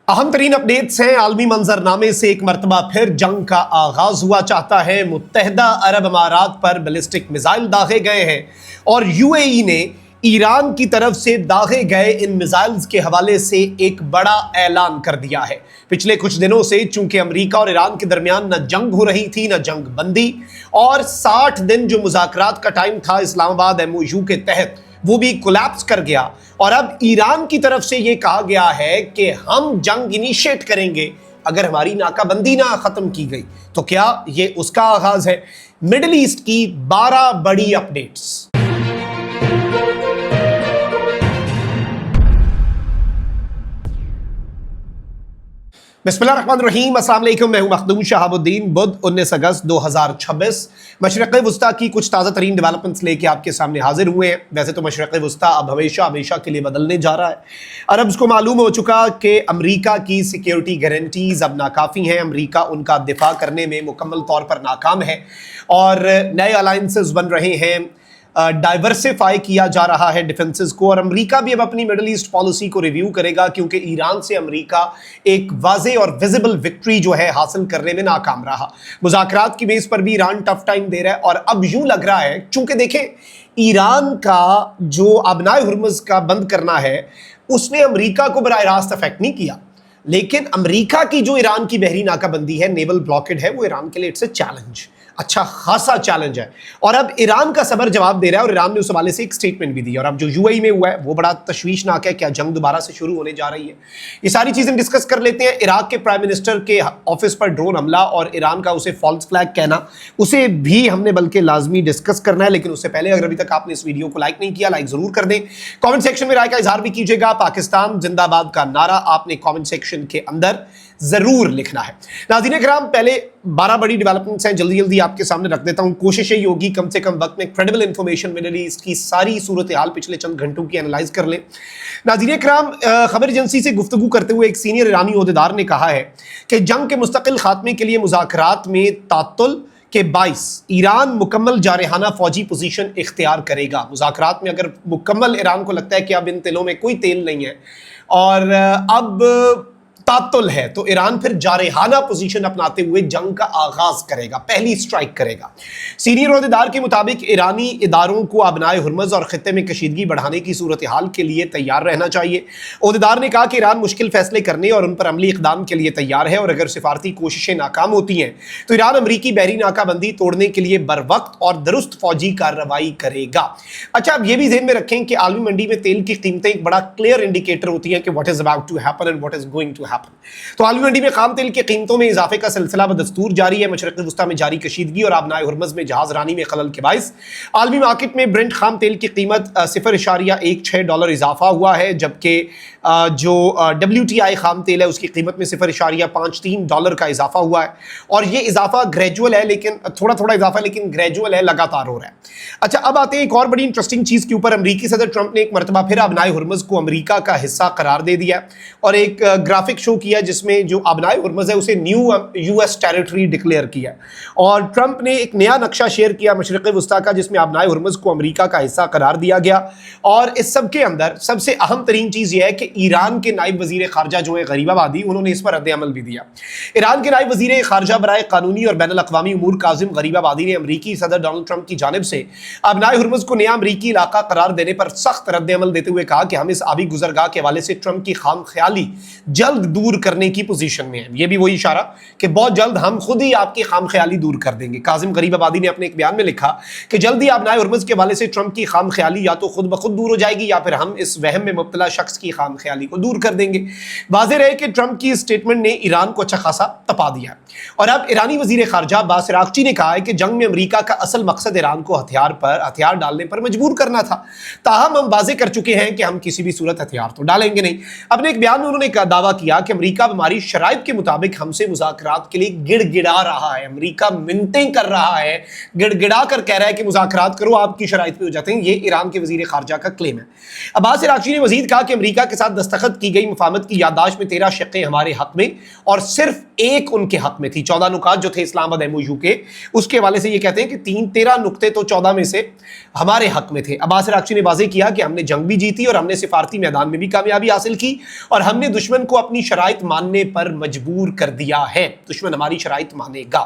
अहम तरीन अपडेट्स हैं। आलमी मंजरनामे से एक मरतबा फिर जंग का आगाज हुआ चाहता है। मुत्तहदा अरब अमारात पर बैलिस्टिक मिसाइल दागे गए हैं और यूएई ने ईरान की तरफ से दागे गए इन मिसाइल्स के हवाले से एक बड़ा ऐलान कर दिया है। पिछले कुछ दिनों से चूंकि अमेरिका और ईरान के दरमियान न जंग हो रही थी न जंग बंदी, और 60 दिन जो मुज़ाकरात का टाइम था इस्लामाबाद एमओयू के तहत, वो भी कोलैप्स कर गया। और अब ईरान की तरफ से ये कहा गया है कि हम जंग इनिशिएट करेंगे अगर हमारी नाकाबंदी ना खत्म की गई। तो क्या ये उसका आगाज है? मिडिल ईस्ट की 12 बड़ी अपडेट्स। बिस्मिल्लाहिर्रहमानिर्रहीम, अस्सलाम वालेकुम। मैं हूं मखदूम शहाबुद्दीन। बुध 19 अगस्त 2026 मशरिक़ वुस्ता की कुछ ताज़ा तरीन डेवलपमेंट्स लेके आपके सामने हाजिर हुए हैं। वैसे तो मशरिक़ वुस्ता अब हमेशा के लिए बदलने जा रहा है। अरब्स को मालूम हो चुका कि अमेरिका की सिक्योरिटी गारंटीज़ अब नाकाफ़ी हैं। अमेरिका उनका दिफा करने में मुकम्मल तौर पर नाकाम है और नए अलायंसेस बन रहे हैं, डाइवर्सिफाई किया जा रहा है डिफेंसेस को। और अमेरिका भी अब अपनी मिडिल ईस्ट पॉलिसी को रिव्यू करेगा, क्योंकि ईरान से अमेरिका एक वाज़े और विजिबल विक्ट्री जो है हासिल करने में नाकाम रहा। मुज़ाकरात की बेस पर भी ईरान टफ टाइम दे रहा है और अब यूं लग रहा है, चूंकि देखें ईरान का जो अबनाए हुर्मुज़ का बंद करना है उसने अमेरिका को बराह रास्त अफेक्ट नहीं किया, लेकिन अमेरिका की जो ईरान की बहरी नाकाबंदी है, नेवल ब्लॉकेड है, वो ईरान के लिए इट्स ए चैलेंज, अच्छा खासा चैलेंज है। और अब ईरान का सबर जवाब दे रहा है और ईरान ने उस हवाले से एक स्टेटमेंट भी दी। और अब जो यूएई में हुआ है वो बड़ा तशवीशनाक है। क्या जंग दोबारा से शुरू होने जा रही है? ये सारी चीजें डिस्कस कर लेते हैं। इराक के प्राइम मिनिस्टर के ऑफिस पर ड्रोन हमला और ईरान का उसे फॉल्स फ्लैग कहना, उसे भी हमने बल्कि लाजमी डिस्कस करना है। लेकिन उससे पहले अगर अभी तक आपने इस वीडियो को लाइक नहीं किया, लाइक जरूर कर दें। कॉमेंट सेक्शन में राय का इजहार भी कीजिएगा। पाकिस्तान जिंदाबाद का नारा आपने कॉमेंट सेक्शन के अंदर जरूर लिखना है। नाज़रीन किराम, पहले 12 बड़ी डेवलपमेंट्स हैं, जल्दी आपके सामने रख देता हूं। कोशिश यही होगी कम से कम वक्त में क्रेडिबल इंफॉर्मेशन मिडिल ईस्ट की सारी सूरत हाल पिछले चंद घंटों की एनालाइज कर लें। नाज़रीन किराम, खबर एजेंसी से गुफ्तगू करते हुए एक सीनियर ईरानी ओहदेदार ने कहा है कि जंग के मुस्तकिल खात्मे के लिए मुज़ाकरात में तातुल के बाइस ईरान मुकम्मल जारहाना फौजी पोजीशन इख्तियार करेगा। मुज़ाकरात में अगर मुकम्मल ईरान को लगता है कि अब इन तिलों में कोई तेल नहीं है और अब तातुल है, तो ईरान फिर जारहाना पोजीशन अपनाते हुए जंग का आगाज करेगा, पहली स्ट्राइक करेगा। सीनियर ओहदेदार के मुताबिक ईरानी इदारों को अबनाए हुर्मुज़ और खित्ते में कशीदगी बढ़ाने की सूरत हाल के लिए तैयार रहना चाहिए। ओहदेदार ने कहा कि ईरान मुश्किल फैसले करने और उन पर अमली इक़दाम के लिए तैयार है और अगर सिफारती कोशिशें नाकाम होती हैं तो ईरान अमरीकी बहरी नाकाबंदी तोड़ने के लिए बर वक्त और दुरुस्त फौजी कार्रवाई करेगा। अच्छा, अब यह भी ज़हन में रखें कि आलमी मंडी में तेल की कीमतें एक बड़ा क्लियर इंडिकेटर होती हैं कि what is about to happen and what is going to happen. तो आलमी मंडी में खाम तेल की कीमतों में इजाफे का सिलसिला बदस्तूर जारी है। मशरिक़ वुस्ता में जारी कशीदगी और अबनाए हुर्मुज़ में जहाज रानी में खलल के बाइस आलमी मार्केट में ब्रेंट खाम तेल की कीमत $0.16 इजाफा हुआ है, जबकि जो WTI खाम तेल है उसकी कीमत में $0.53 का इजाफा हुआ है। और ये इजाफा ग्रेजुअल है, लेकिन थोड़ा इजाफा, लेकिन ग्रेजुअल है, लगातार हो रहा है। अच्छा, अब आते हैं एक और बड़ी इंटरेस्टिंग चीज़ के ऊपर। अमरीकी सदर ट्रंप ने एक मरतबा फिर अबनाए हुर्मुज़ को अमरीका का हिस्सा करार दे दिया और एक ग्राफिक शो किया जिसमें जो अबनाए हुर्मुज़ है उसे न्यू US टेरिटरी डिक्लेयर किया। और ट्रंप ने एक नया नक्शा शेयर किया मशरिक़ वुस्ता का, जिसमें अबनाए हुर्मुज़ को अमरीका का हिस्सा करार दिया गया। और इस सब के अंदर सबसे अहम तरीन चीज़ यह है कि ईरान के नायब वज़ीर ख़ारजा जो है गरीबाबादी, उन्होंने इस पर रद्द-ए-अमल भी दिया। ईरान के नायब वज़ीर ख़ारजा बराए कानूनी और बैनुल अक़वामी उमूर काज़िम गरीबाबादी ने अमरीकी सदर डोनाल्ड ट्रंप की जानिब से अबनाए हुर्मुज़ को नया अमरीकी इलाका करार देने पर सख्त रद्द-ए-अमल देते हुए कहा कि हम इस आबी गुज़रगाह के हवाले से ट्रंप की खाम ख्याली जल्द दूर करने की पोजीशन में है। ये भी वही इशारा कि बहुत जल्द हम खुद ही आपकी खाम ख्याली दूर कर देंगे। काजिम गरीबाबादी ने अपने एक बयान में लिखा कि जल्द ही अबनाए हुर्मुज़ के हवाले से ट्रंप की खाम ख्याली या तो खुद ब खुद दूर हो जाएगी या फिर हम इस वहम में मुब्तला शख्स की खाम ख्याली को दूर कर देंगे। वाज़ेह रहे कि ट्रंप की स्टेटमेंट ने ईरान को अच्छा खासा तपा दिया। और अब ईरानी वज़ीर ख़ारजा अब्बास अराग़ची ने कहा है कि जंग में अमरीका का असल मकसद ईरान को हथियार डालने पर मजबूर करना था। ताहम हम वाज़ेह कर चुके हैं कि हम किसी भी सूरत हथियार तो डालेंगे नहीं। अपने एक बयान में उन्होंने दावा किया कि अमरीका हमारी शराइत के मुताबिक हमसे मुज़ाकरात के लिए गिड़गिड़ा रहा है। अमरीका मिन्नतें कर रहा है, गिड़गिड़ा कर कह रहा है कि मुज़ाकरात करो, आपकी शराइत पे हो जाते हैं। ये ईरान के वज़ीर ख़ारजा का क्लेम है। अब्बास अराग़ची ने मज़ीद कहा कि अमरीका के साथ दस्तखत की गई मुफाहमत की याददाश्त में 13 शक़ें हमारे हक़ में और सिर्फ एक उनके हक़ में थी। 14 नुकात जो थे इस्लामाबाद एमओयू के, उसके हवाले से ये कहते हैं कि 13 नुक्ते तो 14 में से हमारे हक़ में थे। अब्बास अराग़ची ने वाज़ेह किया कि हमने जंग भी जीती और हमने सिफारती मैदान में भी कामयाबी हासिल की और हमने दुश्मन को अपनी शराइत मानने पर मजबूर कर दिया है, दुश्मन हमारी शराइत मानेगा।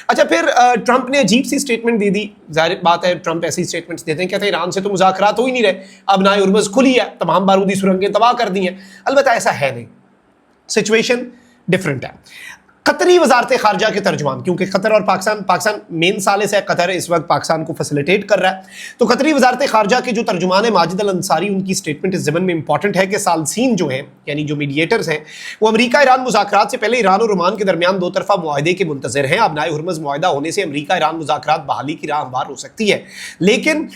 अच्छा, फिर ट्रंप ने अजीब सी स्टेटमेंट दे दी। जाहिर बात है ट्रंप ऐसी स्टेटमेंट्स देते हैं, कहते हैं ईरान से तो मुज़ाकरात हो ही नहीं रहे, अब ना हुर्मुज़ खुली है, तमाम बारूदी सुरंगें तबाह कर दी हैं। अलबत्ता ऐसा है नहीं, सिचुएशन डिफरेंट है। कतरी वजारत खारजा के तर्जुमान, क्योंकि कतर और पाकिस्तान मेन सालिस है, कतर इस वक्त पाकिस्तान को फैसिलिटेट कर रहा है, तो कतरी वजारत खारजा के जो तर्जुमान है माजिद अल अंसारी, उनकी स्टेटमेंट इस ज़मन में इंपॉर्टेंट है कि सालसीन जो हैं, यानी जो मीडिएटर्स हैं, वो अमरीका ईरान मुज़ाकरात से पहले ईरान और ओमान के दरमियान दो तरफा मुआहदे के मुंतज़िर हैं। अब नाए हुर्मुज़ मुआहदा होने से अमरीका ईरान मुज़ाकरात बहाली की राह हमवार हो सकती है, लेकिन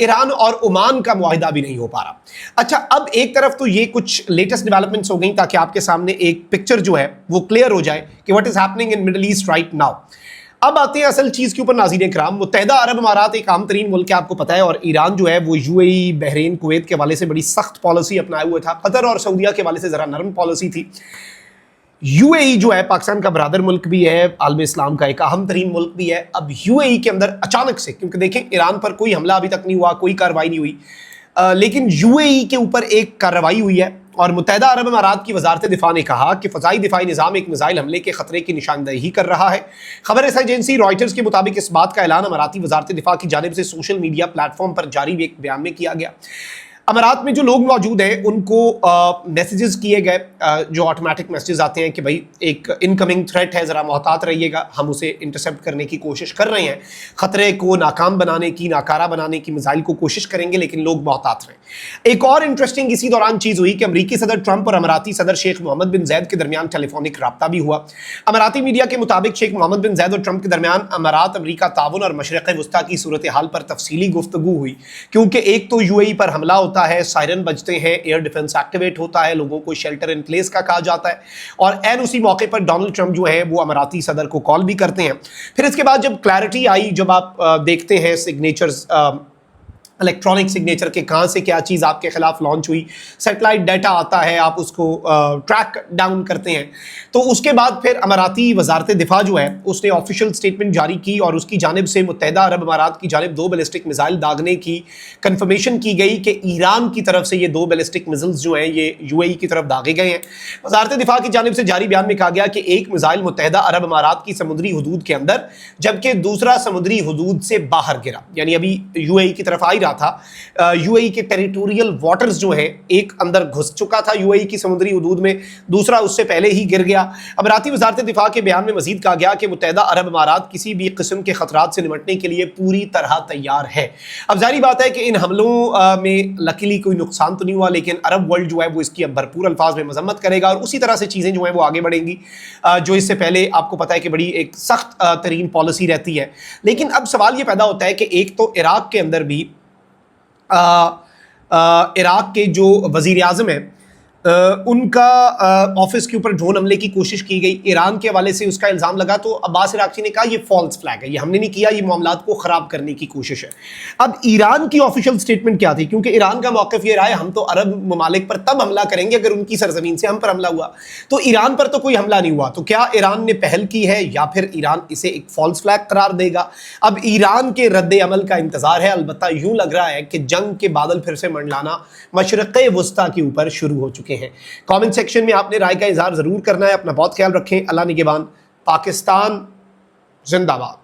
ईरान और ओमान का मुआहिदा भी नहीं हो पा रहा। अच्छा, अब एक तरफ तो ये कुछ लेटेस्ट डेवलपमेंट्स हो गई ताकि आपके सामने एक पिक्चर जो है वो क्लियर हो जाए कि what is happening in middle east right now. अब आते हैं असल चीज़ के ऊपर। नाज़रीन इकराम, मुत्तहिदा अरब अमारात एक आम तरीन मुल्क है, आपको पता है, और ईरान जो है वो यूएई, बहरीन, कुवैत के हवाले से बड़ी सख्त पॉलिसी अपनाए हुए था। कतर और सऊदीया के हवाले से ज़रा नरम पॉलिसी थी। यूएई जो है पाकिस्तान का बरादर मुल्क भी है, आलम इस्लाम का एक अहम तरीन मुल्क भी है। अब यूएई के अंदर अचानक से, क्योंकि देखें ईरान पर कोई हमला अभी तक नहीं हुआ, कोई कार्रवाई नहीं हुई, लेकिन यूएई के ऊपर एक कार्रवाई हुई है और मुत्तहिदा अरब अमारात की वजारत दिफा ने कहा कि फ़ज़ाई दिफाई निज़ाम एक मिसाइल हमले के खतरे की निशानदही कर रहा है। खबर एजेंसी रॉयटर्स के मुताबिक इस बात का ऐलान अमाराती वजारत दिफा की जानिब से सोशल मीडिया प्लेटफॉर्म पर जारी एक बयान में किया गया। अमारात में जो लोग मौजूद हैं उनको मैसेजेस किए गए, जो ऑटोमेटिक मैसेजेस आते हैं कि भाई एक इनकमिंग थ्रेट है, ज़रा मोहतात रहिएगा, हम उसे इंटरसेप्ट करने की कोशिश कर रहे हैं, ख़तरे को नाकाम बनाने की, नाकारा बनाने की मिसाइल को कोशिश करेंगे, लेकिन लोग मोहतात रहें। एक और इंटरेस्टिंग इसी दौरान चीज़ हुई कि अमरीकी सदर ट्रंप और अमाराती सदर शेख मोहम्मद बिन जैद के दरमियान टेलीफोनिक रब्ता भी हुआ। अमाराती मीडिया के मुताबिक शेख मोहम्मद बिन जैद और ट्रंप के दरमियान अमारात अमरीका ताउन और मशरिक़ वस्ता की सूरत हाल पर तफसीली गुफ्तगू हुई, क्योंकि एक तो यूएई पर हमला होता है, सायरन बजते हैं, एयर डिफेंस एक्टिवेट होता है, लोगों को शेल्टर इन प्लेस का कहा जाता है, और एन उसी मौके पर डोनाल्ड ट्रंप जो है वो अमाराती सदर को कॉल भी करते हैं। फिर इसके बाद जब क्लैरिटी आई, जब आप देखते हैं सिग्नेचर्स, इलेक्ट्रॉनिक सिग्नेचर के कहाँ से क्या चीज़ आपके खिलाफ लॉन्च हुई, सैटेलाइट डाटा आता है, आप उसको ट्रैक डाउन करते हैं, तो उसके बाद फिर अमाराती वजारत दिफा जो है उसने ऑफिशियल स्टेटमेंट जारी की और उसकी जानिब से मुत्तहिदा अरब अमारात की जानिब 2 बैलिस्टिक मिसाइल दागने की कंफर्मेशन की गई कि ईरान की तरफ से ये 2 बैलिस्टिक मिसाइल्स जो हैं ये यूएई की तरफ दागे गए हैं। वजारत दिफा की जानिब से जारी बयान में कहा गया कि एक मिसाइल मुत्तहिदा अरब अमारात की समुद्री हदूद के अंदर, जबकि दूसरा समुद्री हदूद से बाहर गिरा, यानी अभी यूएई की तरफ आ ही रहा था। यूएई के टेरिटोरियल वाटर्स जो है, एक अंदर घुस चुका था यूएई की समुद्री हदूद में, दूसरा उससे पहले ही गिर गया। अमाराती वजारत दिफा के बयान में मजीद कहा गया कि मुत्तहिदा अरब अमारात किसी भी किस्म के खतरात से निपटने के लिए पूरी तरह तैयार है। अब जारी बात है कि इन हमलों में लकीली कोई नुकसान तो नहीं हुआ, लेकिन अरब वर्ल्ड जो है वो इसकी अब भरपूर अल्फाज में मजम्मत करेगा और उसी तरह से चीज़ें जो हैं वो आगे बढ़ेंगी, जो इससे पहले आपको पता है कि बड़ी एक सख्त तरीन पॉलिसी रहती है। लेकिन अब सवाल ये पैदा होता है कि एक तो इराक के अंदर भी इराक के जो वज़ीर आज़म हैं उनका ऑफिस के ऊपर ड्रोन हमले की कोशिश की गई, ईरान के हवाले से उसका इल्ज़ाम लगा, तो अब्बास इराक़ची ने कहा ये फॉल्स फ्लैग है, ये हमने नहीं किया, ये मामलात को ख़राब करने की कोशिश है। अब ईरान की ऑफिशियल स्टेटमेंट क्या थी, क्योंकि ईरान का मौक़िफ़ ये रहा है हम तो अरब ममालिक पर तब हमला करेंगे अगर उनकी सरजमीन से हम पर हमला हुआ, तो ईरान पर तो कोई हमला नहीं हुआ, तो क्या ईरान ने पहल की है या फिर ईरान इसे एक फॉल्स फ्लैग करार देगा? अब ईरान के रद्द अमल का इंतज़ार है। अलबत्ता यूँ लग रहा है कि जंग के बादल फिर से मंडलाना मशरिक़ वस्ता के ऊपर शुरू हो चुके हैं। कमेंट सेक्शन में आपने राय का इजहार जरूर करना है। अपना बहुत ख्याल रखें। अल्लाह निगहबान। पाकिस्तान जिंदाबाद।